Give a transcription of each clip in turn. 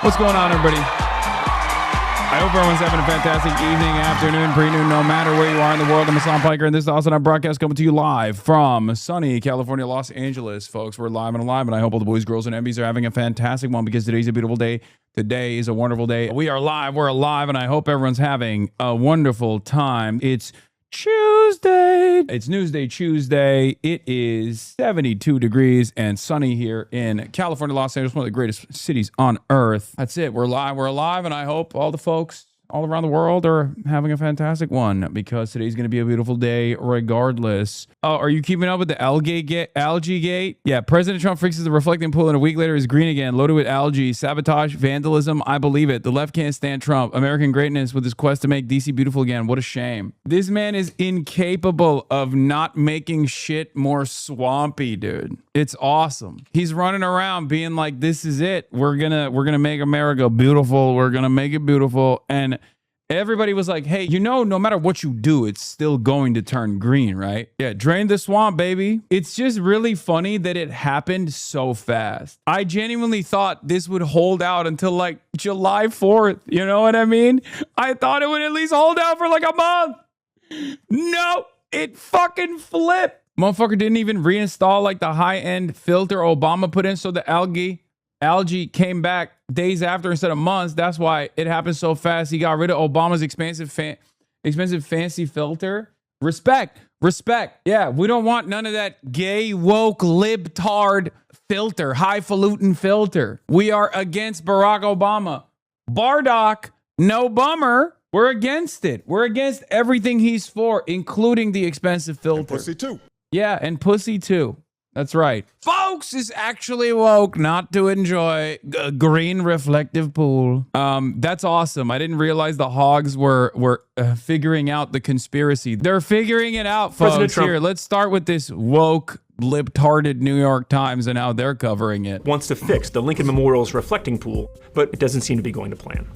What's going on, everybody? I hope everyone's having a fantastic evening, afternoon, pre-noon, no matter where you are in the world. I'm Hasan Piker, and this is the HasanDaily broadcast coming to you live from sunny California, Los Angeles. Folks, we're live and alive, and I hope all the boys, girls, and MBs are having a fantastic one because today's a beautiful day. Today is a wonderful day. We are live, we're alive, and I hope everyone's having a wonderful time. It's Tuesday. It's Newsday Tuesday. It is 72 degrees and sunny here in California, Los Angeles, one of the greatest cities on earth. That's it. We're live. We're alive. And I hope all the folks all around the world are having a fantastic one because today's going to be a beautiful day regardless. Oh, are you keeping up with the algae gate? Yeah, President Trump fixes the reflecting pool and a week later is green again, loaded with algae, sabotage, vandalism. I believe it. The left can't stand Trump. American greatness with his quest to make DC beautiful again. What a shame. This man is incapable of not making shit more swampy, dude. It's awesome. He's running around being like, this is it. We're gonna make America beautiful. We're gonna make it beautiful. And everybody was like, hey, you know, no matter what you do, it's still going to turn green, right? Yeah, drain the swamp, baby. It's just really funny that it happened so fast. I genuinely thought this would hold out until like July 4th. You know what I mean? I thought it would at least hold out for like a month. No, it fucking flipped. Motherfucker didn't even reinstall like the high-end filter Obama put in, so the algae came back days after instead of months. That's why it happened so fast. He got rid of Obama's expensive fancy filter. Respect. Yeah, we don't want none of that gay, woke, libtard filter, highfalutin filter. We are against Barack Obama. Bardock, no bummer. We're against it. We're against everything he's for, including the expensive filter. And pussy too. Yeah, and pussy too. That's right. Folks is actually woke not to enjoy a green reflective pool. That's awesome. I didn't realize the HOGS were figuring out the conspiracy. They're figuring it out, folks. Here, let's start with this woke, libtarded New York Times and how they're covering it. Wants to fix the Lincoln Memorial's reflecting pool, but it doesn't seem to be going to plan.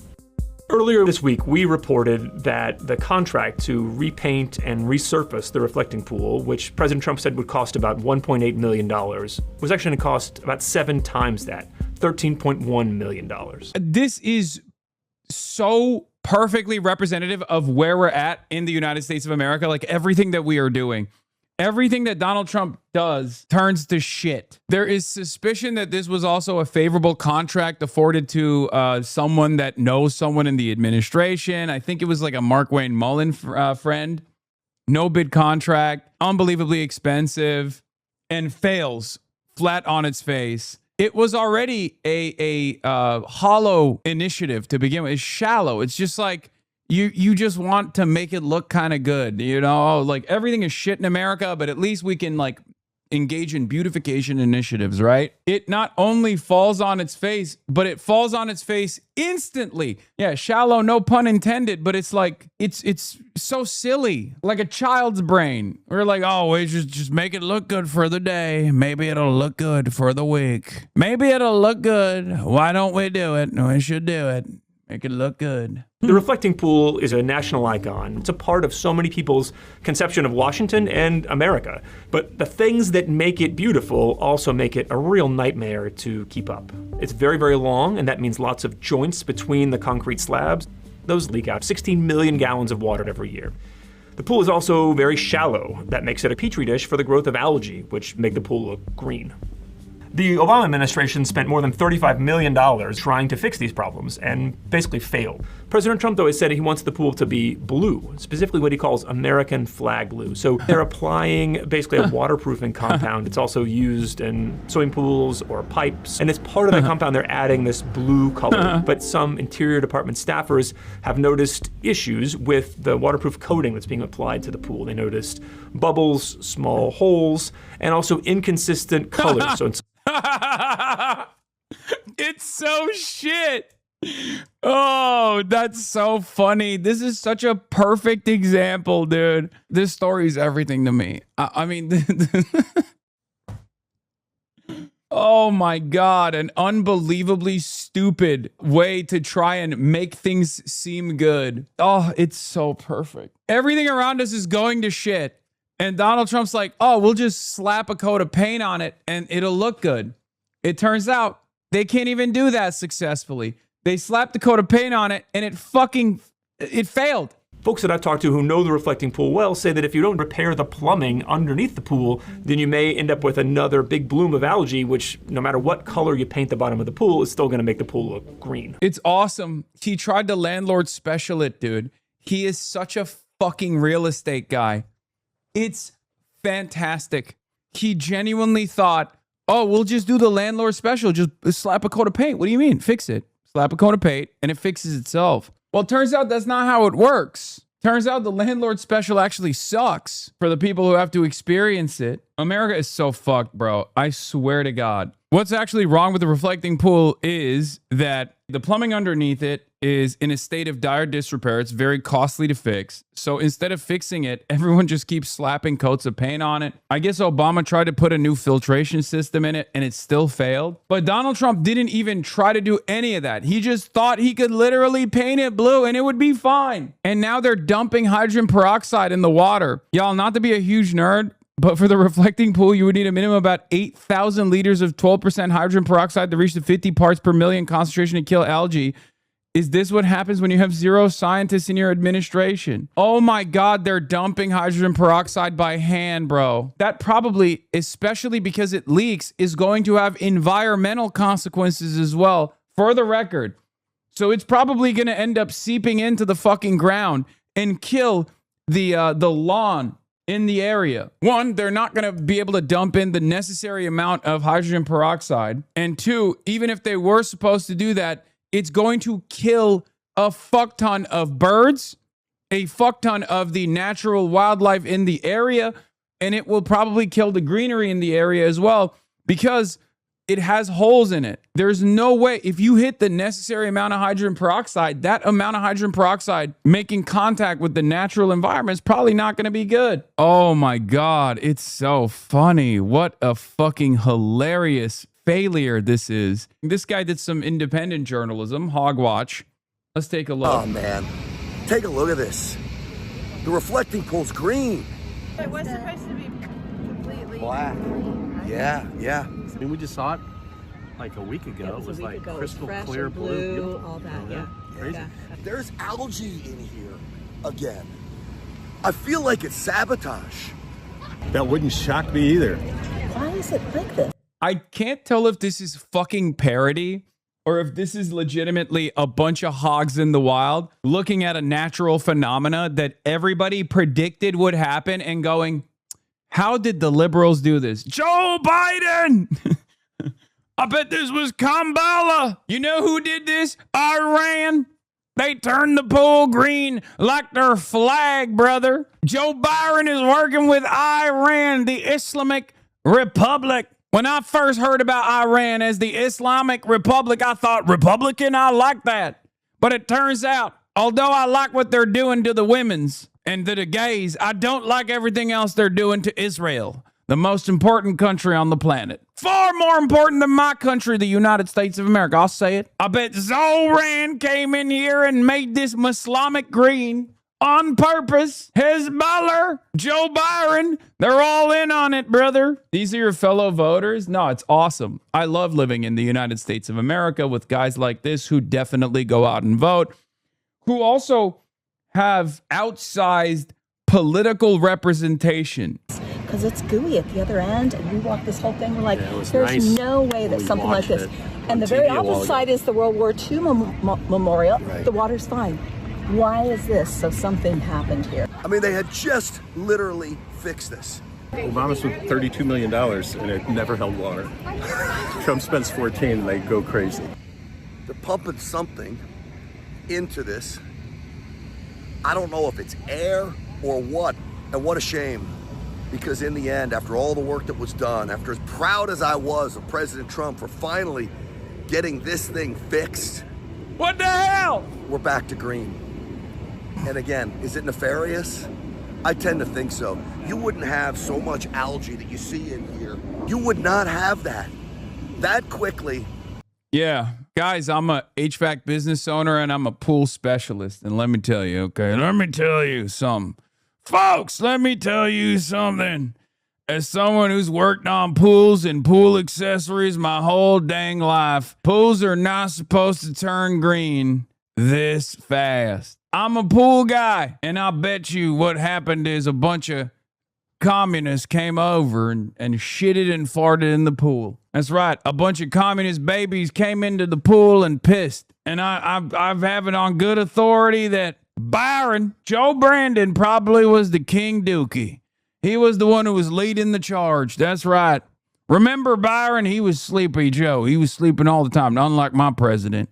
Earlier this week, we reported that the contract to repaint and resurface the reflecting pool, which President Trump said would cost about $1.8 million, was actually going to cost about 7 times that, $13.1 million. This is so perfectly representative of where we're at in the United States of America, like everything that we are doing. Everything that Donald Trump does turns to shit. There is suspicion that this was also a favorable contract afforded to someone that knows someone in the administration. I think it was like a Mark Wayne Mullen friend. No bid contract, unbelievably expensive, and fails flat on its face. It was already a hollow initiative to begin with. It's shallow. It's just like, You just want to make it look kind of good, you know, like everything is shit in America, but at least we can like engage in beautification initiatives, right? It not only falls on its face, but it falls on its face instantly. Yeah, shallow, no pun intended, but it's like, it's so silly, like a child's brain. We're like, oh, we just make it look good for the day. Maybe it'll look good for the week. Maybe it'll look good. Why don't we do it? We should do it. Make it look good. The reflecting pool is a national icon. It's a part of so many people's conception of Washington and America. But the things that make it beautiful also make it a real nightmare to keep up. It's very, very long, and that means lots of joints between the concrete slabs. Those leak out 16 million gallons of water every year. The pool is also very shallow. That makes it a petri dish for the growth of algae, which make the pool look green. The Obama administration spent more than $35 million trying to fix these problems and basically failed. President Trump, though, has said he wants the pool to be blue, specifically what he calls American flag blue. So they're applying basically a waterproofing compound. It's also used in swimming pools or pipes. And as part of that compound, they're adding this blue color. But some Interior Department staffers have noticed issues with the waterproof coating that's being applied to the pool. They noticed bubbles, small holes, and also inconsistent colors. So it's so shit. Oh, that's so funny. This is such a perfect example, dude. This story is everything to me. I mean, oh my God, an unbelievably stupid way to try and make things seem good. Oh, it's so perfect. Everything around us is going to shit. And Donald Trump's like, oh, we'll just slap a coat of paint on it and it'll look good. It turns out they can't even do that successfully. They slapped the coat of paint on it, and it failed. Folks that I've talked to who know the reflecting pool well say that if you don't repair the plumbing underneath the pool, then you may end up with another big bloom of algae, which no matter what color you paint the bottom of the pool, is still going to make the pool look green. It's awesome. He tried to landlord special it, dude. He is such a fucking real estate guy. It's fantastic. He genuinely thought, oh, we'll just do the landlord special. Just slap a coat of paint. What do you mean? Fix it. Slap a coat of paint and it fixes itself. Well, it turns out that's not how it works. Turns out the landlord special actually sucks for the people who have to experience it. America is so fucked, bro. I swear to God. What's actually wrong with the reflecting pool is that the plumbing underneath it is in a state of dire disrepair. It's very costly to fix. So instead of fixing it, everyone just keeps slapping coats of paint on it. I guess Obama tried to put a new filtration system in it and it still failed. But Donald Trump didn't even try to do any of that. He just thought he could literally paint it blue and it would be fine. And now they're dumping hydrogen peroxide in the water. Y'all, not to be a huge nerd, but for the reflecting pool, you would need a minimum of about 8,000 liters of 12% hydrogen peroxide to reach the 50 parts per million concentration to kill algae. Is this what happens when you have zero scientists in your administration? Oh my God, they're dumping hydrogen peroxide by hand, bro. That probably, especially because it leaks, is going to have environmental consequences as well, for the record. So it's probably going to end up seeping into the fucking ground and kill the lawn in the area. One, they're not going to be able to dump in the necessary amount of hydrogen peroxide. And two, even if they were supposed to do that, it's going to kill a fuck ton of birds, a fuck ton of the natural wildlife in the area, and it will probably kill the greenery in the area as well because it has holes in it. There's no way, if you hit the necessary amount of hydrogen peroxide, that amount of hydrogen peroxide making contact with the natural environment is probably not going to be good. Oh my God, it's so funny. What a fucking hilarious failure this is. This guy did some independent journalism, Hogwatch. Let's take a look. Oh man, take a look at this. The reflecting pool's green. It was supposed to be completely Black. Yeah. I mean, we just saw it like a week ago. It was like crystal clear blue, beautiful. all that, yeah. Crazy. Yeah. There's algae in here again. I feel like it's sabotage. That wouldn't shock me either. Why is it like this? I can't tell if this is fucking parody or if this is legitimately a bunch of hogs in the wild looking at a natural phenomena that everybody predicted would happen and going, how did the liberals do this? Joe Biden! I bet this was Kamala. You know who did this? Iran. They turned the pool green like their flag, brother. Joe Biden is working with Iran, the Islamic Republic. When I first heard about Iran as the Islamic Republic, I thought, Republican, I like that. But it turns out, although I like what they're doing to the women's and to the gays, I don't like everything else they're doing to Israel, the most important country on the planet. Far more important than my country, the United States of America. I'll say it. I bet Zoran came in here and made this Islamic green on purpose. Hezbollah, Joe Byron, they're all in on it, brother. These are your fellow voters? No, it's awesome. I love living in the United States of America with guys like this who definitely go out and vote, who also have outsized political representation. Because it's gooey at the other end, and we walk this whole thing, we're like, it was there's nice no way that when we something like watched this. it And on the very TV a while opposite ago. side is the World War II memorial. Right. The water's fine. Why is this? So something happened here. I mean, they had just literally fixed this. Obama spent $32 million and it never held water. Trump spends 14 and they go crazy. They're pumping something into this. I don't know if it's air or what, and what a shame. Because in the end, after all the work that was done, after as proud as I was of President Trump for finally getting this thing fixed, What the hell? we're back to green. And again, is it nefarious? I tend to think so. You wouldn't have so much algae that you see in here. You would not have that quickly. Yeah, guys, I'm a HVAC business owner and I'm a pool specialist. And let me tell you, okay, let me tell you something. Folks, let me tell you something. As someone who's worked on pools and pool accessories my whole dang life, pools are not supposed to turn green this fast. I'm a pool guy, and I bet you what happened is a bunch of communists came over and shitted and farted in the pool. That's right. A bunch of communist babies came into the pool and pissed. And I've having on good authority that Byron, Joe Brandon, probably was the King Dookie. He was the one who was leading the charge. That's right. Remember Byron? He was Sleepy Joe. He was sleeping all the time, unlike my president.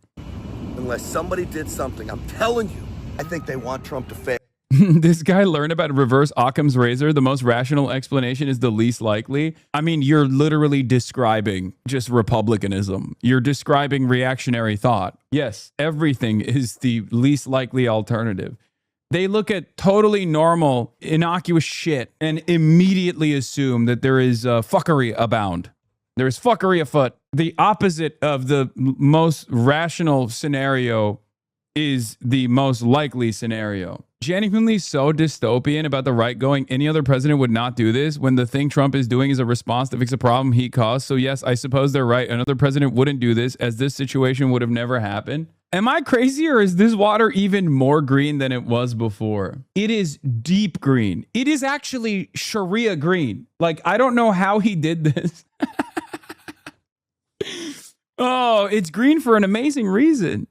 Unless somebody did something, I'm telling you, I think they want Trump to fail. This guy learned about reverse Occam's razor. The most rational explanation is the least likely. I mean, you're literally describing just republicanism. You're describing reactionary thought. Yes, everything is the least likely alternative. They look at totally normal, innocuous shit and immediately assume that there is fuckery abound. There is fuckery afoot. The opposite of the most rational scenario is the most likely scenario. Genuinely so dystopian about the right going, any other president would not do this when the thing Trump is doing is a response to fix a problem he caused. So yes, I suppose they're right. Another president wouldn't do this, as this situation would have never happened. Am I crazy, or is this water even more green than it was before? It is deep green. It is actually Sharia green. Like, I don't know how he did this. Oh, it's green for an amazing reason.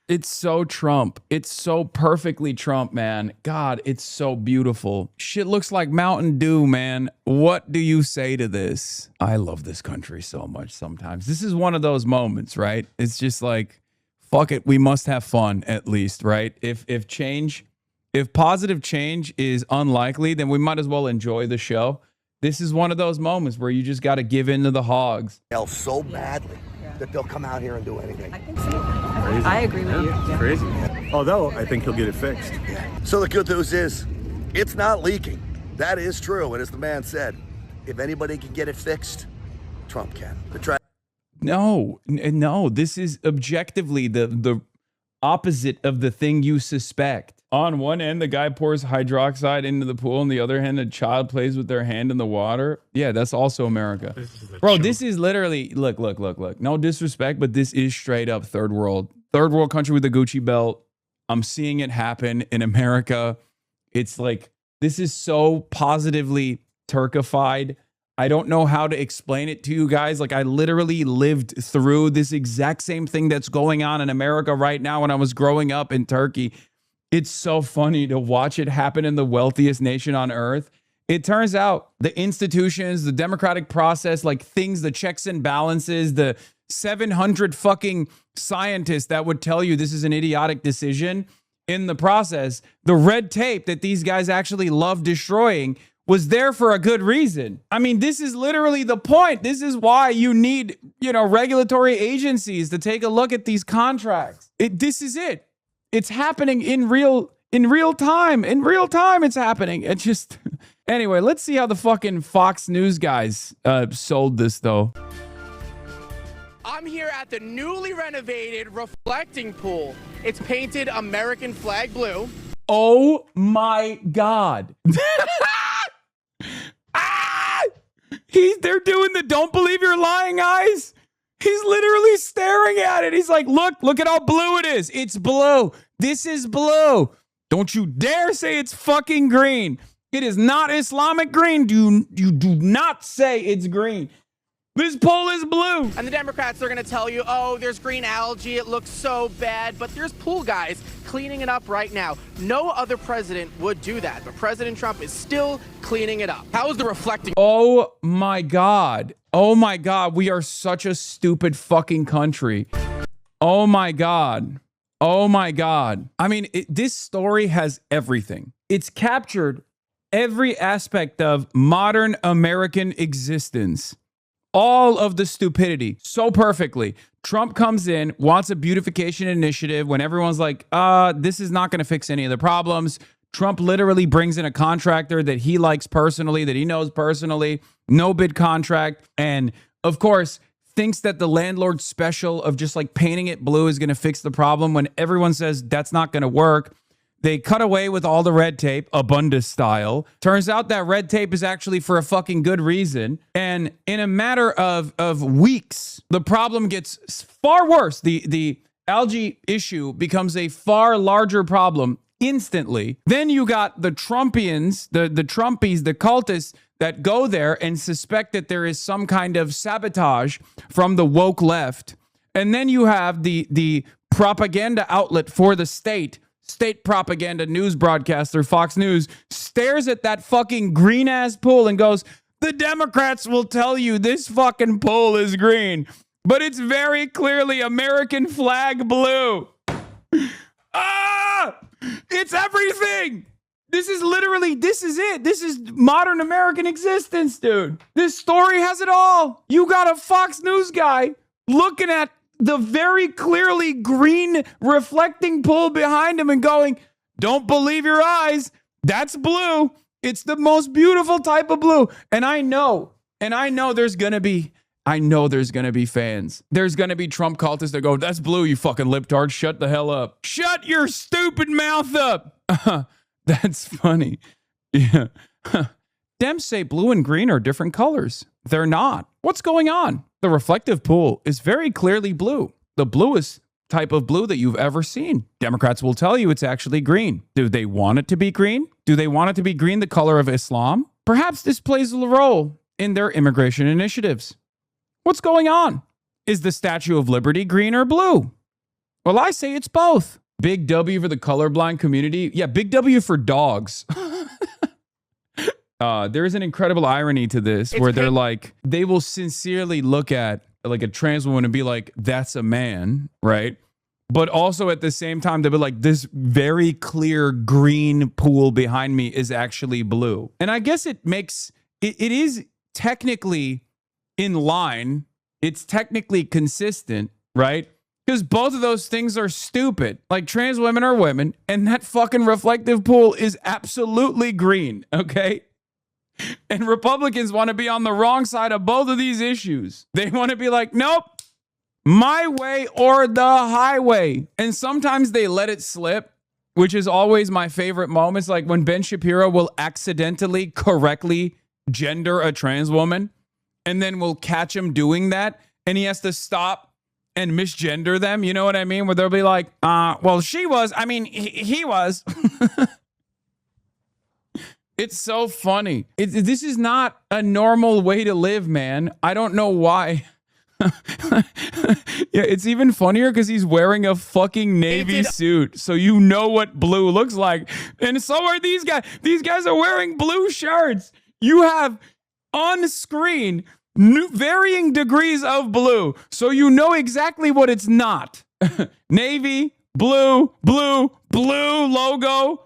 It's so Trump. It's so perfectly Trump, man. God, it's so beautiful. Shit looks like Mountain Dew, man. What do you say to this? I love this country so much sometimes. This is one of those moments, right? It's just like, fuck it, we must have fun at least, right? If positive change is unlikely, then we might as well enjoy the show. This is one of those moments where you just got to give in to the hogs. So badly that they'll come out here and do anything. I think so. I agree with you. It's crazy. Although, I think he'll get it fixed. So the good news is, it's not leaking. That is true. And as the man said, if anybody can get it fixed, Trump can. No, this is objectively the opposite of the thing you suspect. On one end, the guy pours hydroxide into the pool. On the other hand, a child plays with their hand in the water. Yeah, that's also America. Bro, this is literally, look. No disrespect, but this is straight up third world country with a Gucci belt. I'm seeing it happen in America. It's like, this is so positively Turkified. I don't know how to explain it to you guys. Like, I literally lived through this exact same thing that's going on in America right now when I was growing up in Turkey. It's so funny to watch it happen in the wealthiest nation on earth. It turns out the institutions, the democratic process, like things, the checks and balances, the 700 fucking scientists that would tell you this is an idiotic decision in the process, the red tape that these guys actually love destroying was there for a good reason. I mean, this is literally the point. This is why you need, regulatory agencies to take a look at these contracts. This is it. It's happening in real time. In real time, it's happening. It's just... Anyway, let's see how the fucking Fox News guys sold this, though. I'm here at the newly renovated reflecting pool. It's painted American flag blue. Oh my God. They're doing the don't believe your lying eyes. He's literally staring at it. He's like, look at how blue it is. It's blue. This is blue. Don't you dare say it's fucking green. It is not Islamic green. You do not say it's green. This pool is blue. And the Democrats are going to tell you, oh, there's green algae. It looks so bad. But there's pool guys cleaning it up right now. No other president would do that. But President Trump is still cleaning it up. How is the reflecting? Oh, my God. Oh, my God. We are such a stupid fucking country. Oh, my God. Oh, my God. I mean, this story has everything. It's captured every aspect of modern American existence. All of the stupidity so perfectly. Trump comes in, wants a beautification initiative when everyone's like, this is not going to fix any of the problems. Trump literally brings in a contractor that he likes personally, that he knows personally, no bid contract. And of course, thinks that the landlord special of just like painting it blue is going to fix the problem when everyone says that's not going to work. They cut away with all the red tape, Abundus style. Turns out that red tape is actually for a fucking good reason. And in a matter of weeks, the problem gets far worse. The algae issue becomes a far larger problem instantly. Then you got the Trumpians, the Trumpies, the cultists that go there and suspect that there is some kind of sabotage from the woke left. And then you have the propaganda outlet for the state propaganda news broadcaster, Fox News, stares at that fucking green ass pool and goes, the Democrats will tell you this fucking pool is green, but it's very clearly American flag blue. Ah, it's everything. This is it. This is modern American existence, dude. This story has it all. You got a Fox News guy looking at the very clearly green reflecting pool behind him and going, don't believe your eyes. That's blue. It's the most beautiful type of blue. And I know there's going to be fans. There's going to be Trump cultists that go, that's blue, you fucking libtard. Shut the hell up. Shut your stupid mouth up. That's funny. Yeah. Dems say blue and green are different colors. They're not. What's going on? The reflective pool is very clearly blue. The bluest type of blue that you've ever seen. Democrats will tell you it's actually green. Do they want it to be green? Do they want it to be green, the color of Islam? Perhaps this plays a role in their immigration initiatives. What's going on? Is the Statue of Liberty green or blue? Well, I say it's both. Big W for the colorblind community. Yeah, big W for dogs. There is an incredible irony to this where they're like, they will sincerely look at like a trans woman and be like, that's a man, right? But also at the same time, they'll be like, this very clear green pool behind me is actually blue. And I guess it is technically in line. It's technically consistent, right? Because both of those things are stupid. Like trans women are women, and that fucking reflective pool is absolutely green, okay? And Republicans want to be on the wrong side of both of these issues. They want to be like, nope, my way or the highway. And sometimes they let it slip, which is always my favorite moments. Like when Ben Shapiro will accidentally correctly gender a trans woman, and then we'll catch him doing that, and he has to stop and misgender them. You know what I mean? Where they'll be like, well, she was, I mean, he was. It's so funny. This is not a normal way to live, man. I don't know why. Yeah, it's even funnier because he's wearing a fucking navy suit. So you know what blue looks like. And so are these guys. These guys are wearing blue shirts. You have on screen varying degrees of blue. So you know exactly what it's not. Navy, blue, blue, blue logo.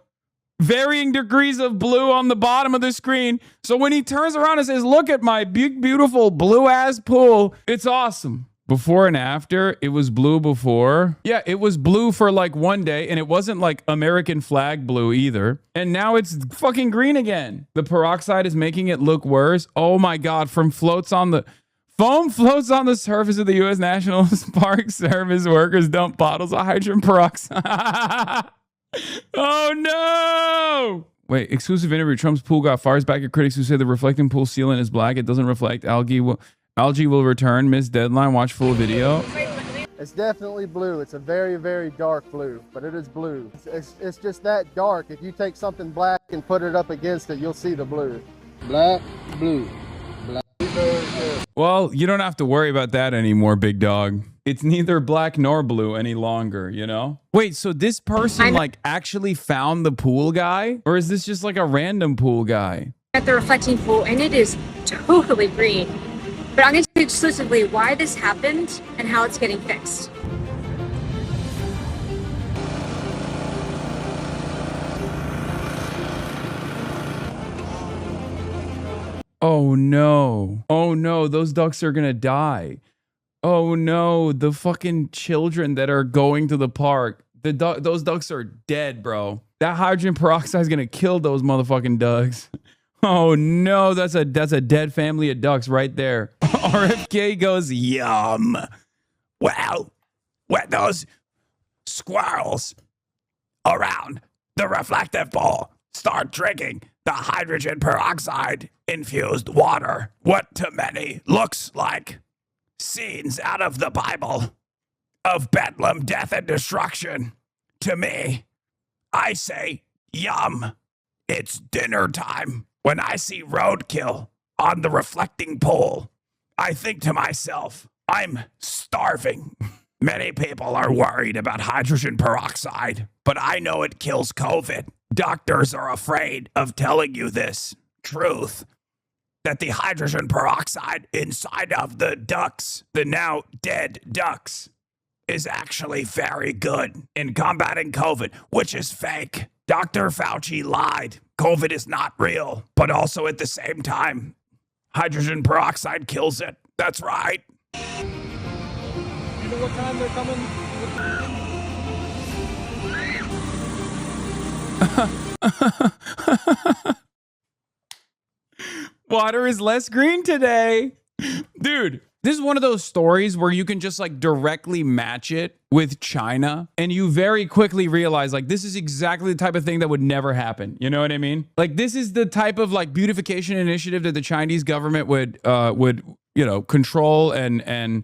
Varying degrees of blue on the bottom of the screen. So when he turns around and says, look at my big, beautiful blue ass pool, it's awesome. Before and after, it was blue before. Yeah, it was blue for like one day, and it wasn't like American flag blue either. And now it's fucking green again. The peroxide is making it look worse. Oh my God, foam floats on the surface of the U.S. National Park Service workers dump bottles of hydrogen peroxide. Oh no! Wait, exclusive interview. Trump's pool got fires back at critics who say the reflecting pool sealant is black. It doesn't reflect. Algae will return. Miss deadline. Watch full video. It's definitely blue. It's a very, very dark blue, but it is blue. It's just that dark. If you take something black and put it up against it, you'll see the blue. Black, blue. Black, blue. Well, you don't have to worry about that anymore, big dog. It's neither black nor blue any longer, you know? Wait, so this person like actually found the pool guy? Or is this just like a random pool guy? At the reflecting pool, and it is totally green. But I'm going to tell you exclusively why this happened and how it's getting fixed. Oh no. Oh no, those ducks are gonna die. Oh no, the fucking children that are going to the park. Those ducks are dead, bro. That hydrogen peroxide is gonna kill those motherfucking ducks. Oh no, that's a dead family of ducks right there. RFK goes, yum. Wow. What those squirrels around the reflective pool start drinking the hydrogen peroxide infused water. What to many looks like scenes out of the Bible of bedlam, death, and destruction. To me, I say, yum. It's dinner time. When I see roadkill on the reflecting pool, I think to myself, I'm starving. Many people are worried about hydrogen peroxide, but I know it kills COVID. Doctors are afraid of telling you this truth, that the hydrogen peroxide inside of the ducks, the now dead ducks, is actually very good in combating COVID, which is fake. Dr. Fauci lied. COVID is not real, but also at the same time, hydrogen peroxide kills it. That's right. You know what time they're coming? Water is less green today. Dude, this is one of those stories where you can just like directly match it with China, and you very quickly realize like this is exactly the type of thing that would never happen. You know what I mean? Like this is the type of like beautification initiative that the Chinese government would control and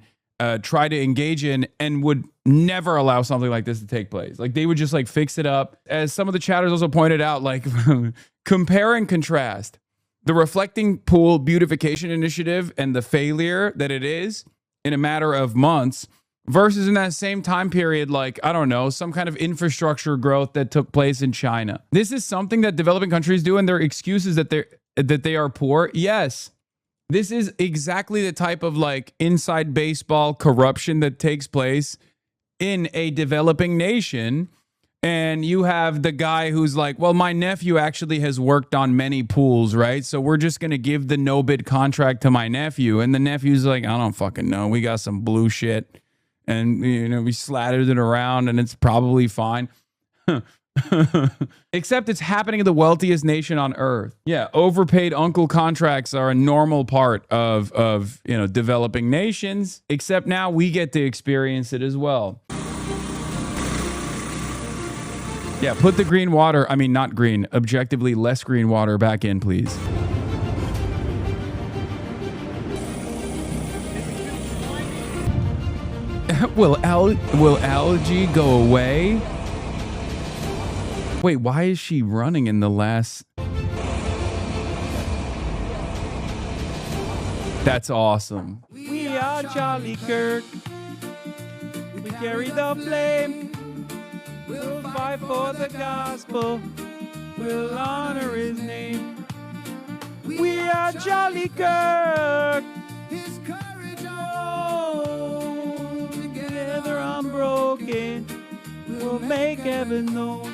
try to engage in, and would never allow something like this to take place. Like they would just like fix it up. As some of the chatters also pointed out, like compare and contrast the reflecting pool beautification initiative and the failure that it is in a matter of months versus in that same time period, like, I don't know, some kind of infrastructure growth that took place in China. This is something that developing countries do, and their excuses that they are poor. Yes. This is exactly the type of like inside baseball corruption that takes place in a developing nation. And you have the guy who's like, well, my nephew actually has worked on many pools, right? So we're just going to give the no bid contract to my nephew. And the nephew's like, I don't fucking know. We got some blue shit and, you know, we slattered it around and it's probably fine. Except it's happening in the wealthiest nation on earth. Yeah, overpaid uncle contracts are a normal part of developing nations, except now we get to experience it as well. Yeah, put the green water, I mean not green, objectively less green water back in, please. Will algae go away? Wait, why is she running in the last... That's awesome. We are Charlie Kirk. We carry the flame. We'll fight for the gospel. We'll honor his name. We are Charlie Kirk. His courage on. Together unbroken. We'll make heaven known.